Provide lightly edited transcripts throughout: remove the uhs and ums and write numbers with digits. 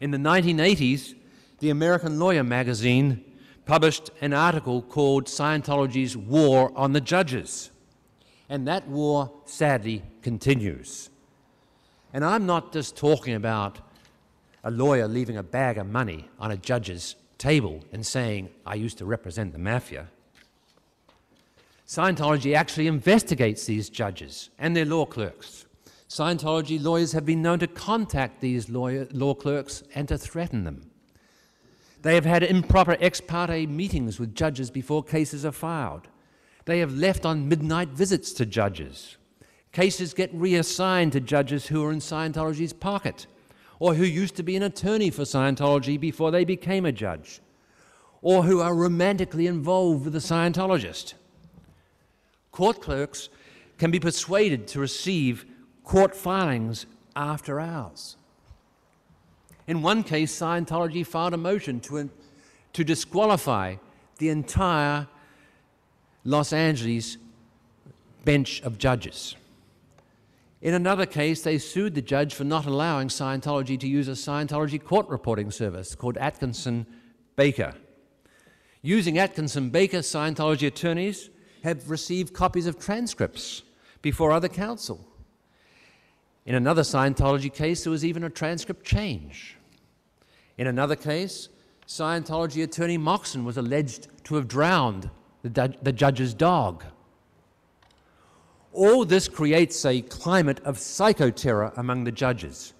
In the 1980s, the American Lawyer magazine published an article called Scientology's War on the Judges. And that war, sadly, continues. And I'm not just talking about a lawyer leaving a bag of money on a judge's table and saying, I used to represent the mafia. Scientology actually investigates these judges and their law clerks. Scientology lawyers have been known to contact these law clerks and to threaten them. They have had improper ex parte meetings with judges before cases are filed. They have left on midnight visits to judges. Cases get reassigned to judges who are in Scientology's pocket, or who used to be an attorney for Scientology before they became a judge, or who are romantically involved with a Scientologist. Court clerks can be persuaded to receive court filings after hours. In one case, Scientology filed a motion to disqualify the entire Los Angeles bench of judges. In another case, they sued the judge for not allowing Scientology to use a Scientology court reporting service called Atkinson Baker. Using Atkinson Baker, Scientology attorneys have received copies of transcripts before other counsel. In another Scientology case, there was even a transcript change. In another case, Scientology attorney Moxon was alleged to have drowned the judge's dog. All this creates a climate of psychoterror among the judges,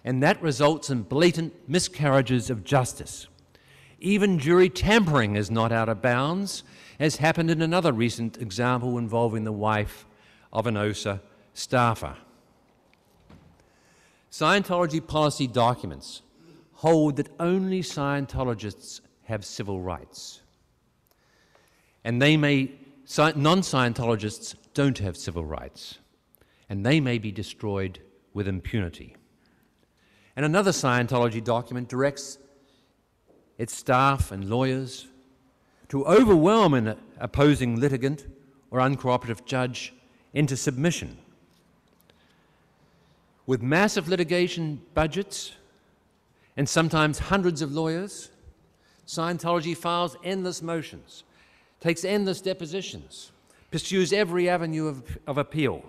and that results in blatant miscarriages of justice. Even jury tampering is not out of bounds, as happened in another recent example involving the wife of an OSA staffer. Scientology policy documents hold that only Scientologists have civil rights, and non-Scientologists don't have civil rights, and they may be destroyed with impunity. And another Scientology document directs its staff and lawyers to overwhelm an opposing litigant or uncooperative judge into submission. With massive litigation budgets and sometimes hundreds of lawyers, Scientology files endless motions, takes endless depositions, pursues every avenue of appeal.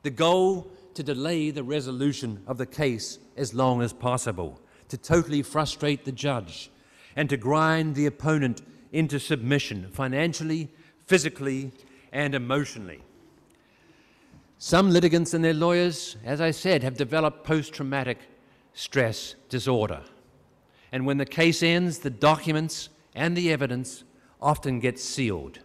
The goal to delay the resolution of the case as long as possible, to totally frustrate the judge, and to grind the opponent into submission financially, physically, and emotionally. Some litigants and their lawyers, as I said, have developed post-traumatic stress disorder. And when the case ends, the documents and the evidence often get sealed.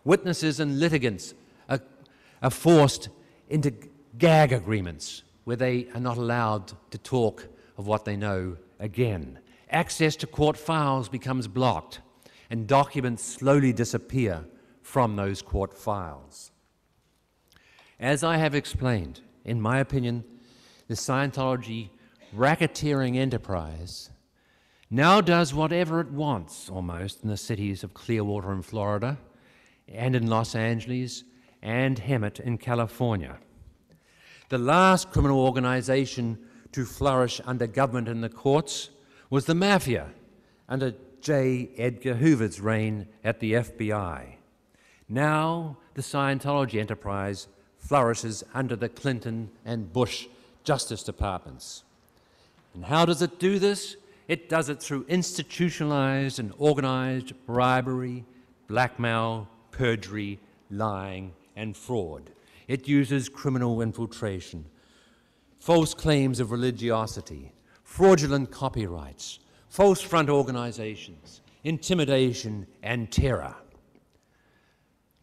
Witnesses and litigants are forced into gag agreements where they are not allowed to talk of what they know again. Access to court files becomes blocked, and documents slowly disappear from those court files. As I have explained, in my opinion, the Scientology racketeering enterprise now does whatever it wants, almost, in the cities of Clearwater in Florida, and in Los Angeles, and Hemet in California. The last criminal organization to flourish under government and the courts was the mafia under J. Edgar Hoover's reign at the FBI. Now the Scientology enterprise flourishes under the Clinton and Bush Justice Departments. And how does it do this? It does it through institutionalized and organized bribery, blackmail, perjury, lying, and fraud. It uses criminal infiltration, false claims of religiosity, fraudulent copyrights, false front organizations, intimidation, and terror.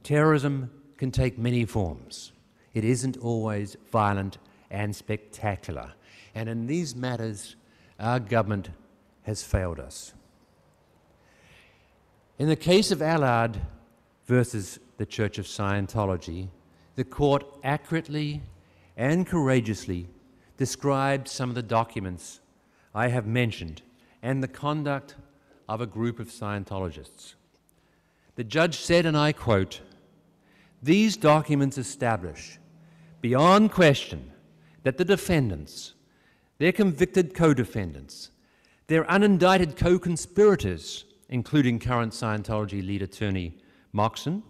Terrorism can take many forms. It isn't always violent and spectacular. And in these matters, our government has failed us. In the case of Allard versus the Church of Scientology, the court accurately and courageously described some of the documents I have mentioned and the conduct of a group of Scientologists. The judge said, and I quote, "These documents establish beyond question that the defendants, their convicted co-defendants, Their unindicted co-conspirators, including current Scientology lead attorney Moxon,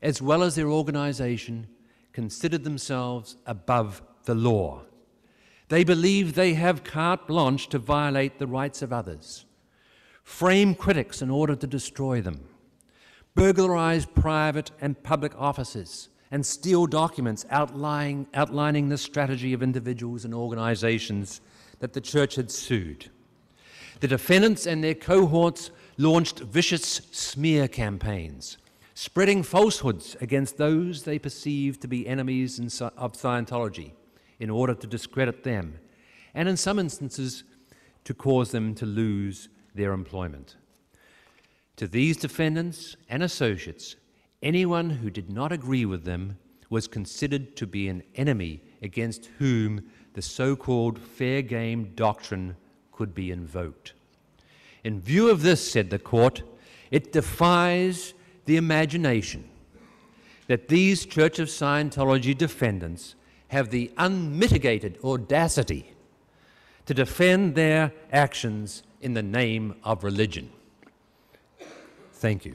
as well as their organization, considered themselves above the law. They believe they have carte blanche to violate the rights of others, frame critics in order to destroy them, burglarize private and public offices, and steal documents outlining the strategy of individuals and organizations that the church had sued. The defendants and their cohorts launched vicious smear campaigns, spreading falsehoods against those they perceived to be enemies of Scientology in order to discredit them, and in some instances to cause them to lose their employment. To these defendants and associates, anyone who did not agree with them was considered to be an enemy against whom the so-called fair game doctrine could be invoked. In view of this, said the court, it defies the imagination that these Church of Scientology defendants have the unmitigated audacity to defend their actions in the name of religion. Thank you.